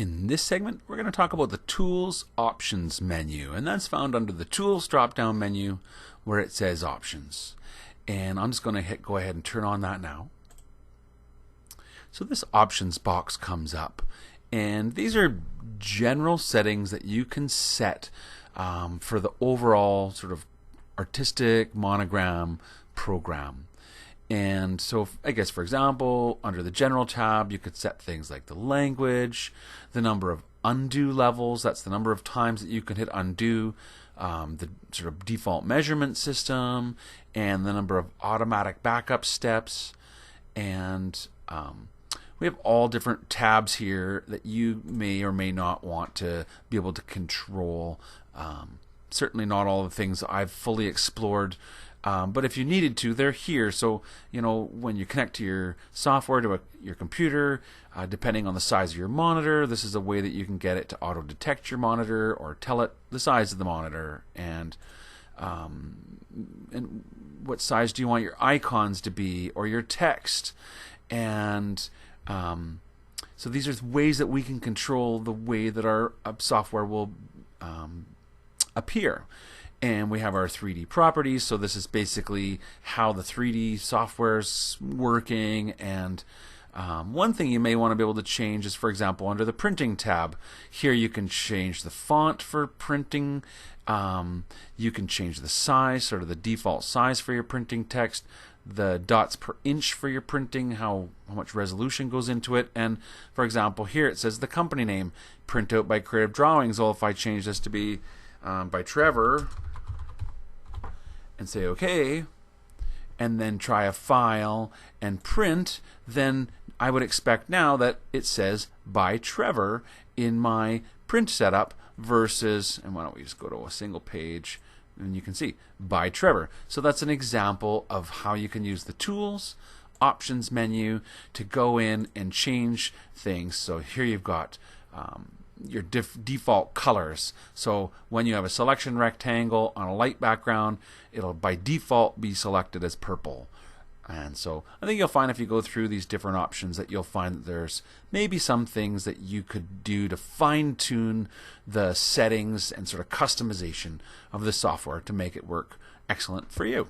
In this segment, we're going to talk about the Tools Options menu, and that's found under the Tools drop-down menu where it says Options. And I'm just going to go ahead and turn on that now. So this Options box comes up, and these are general settings that you can set for the overall sort of artistic Monogram program. And so, I guess, for example, under the General tab, you could set things like the language, the number of undo levels, that's the number of times that you can hit undo, the sort of default measurement system, and the number of automatic backup steps. And we have all different tabs here that you may or may not want to be able to control. Certainly not all the things I've fully explored. But if you needed to, they're here. So, you know, when you connect to your software to your computer, depending on the size of your monitor, this is a way that you can get it to auto-detect your monitor or tell it the size of the monitor. And what size do you want your icons to be or your text. And so these are ways that we can control the way that our software will appear. And we have our 3D properties, so this is basically how the 3D software's working. And one thing you may want to be able to change is, for example, under the Printing tab, here you can change the font for printing. You can change the size, sort of the default size for your printing text, the dots per inch for your printing, how much resolution goes into it. And, for example, here it says the company name, print out by Creative Drawings. Well, if I change this to be by Trevor, and say OK, and then try a file and print, then I would expect now that it says by Trevor in my print setup versus, and why don't we just go to a single page, and you can see by Trevor. So that's an example of how you can use the Tools Options menu to go in and change things. So here you've got your default colors. So when you have a selection rectangle on a light background, it'll by default be selected as purple. And so I think you'll find if you go through these different options that you'll find that there's maybe some things that you could do to fine-tune the settings and sort of customization of the software to make it work excellent for you.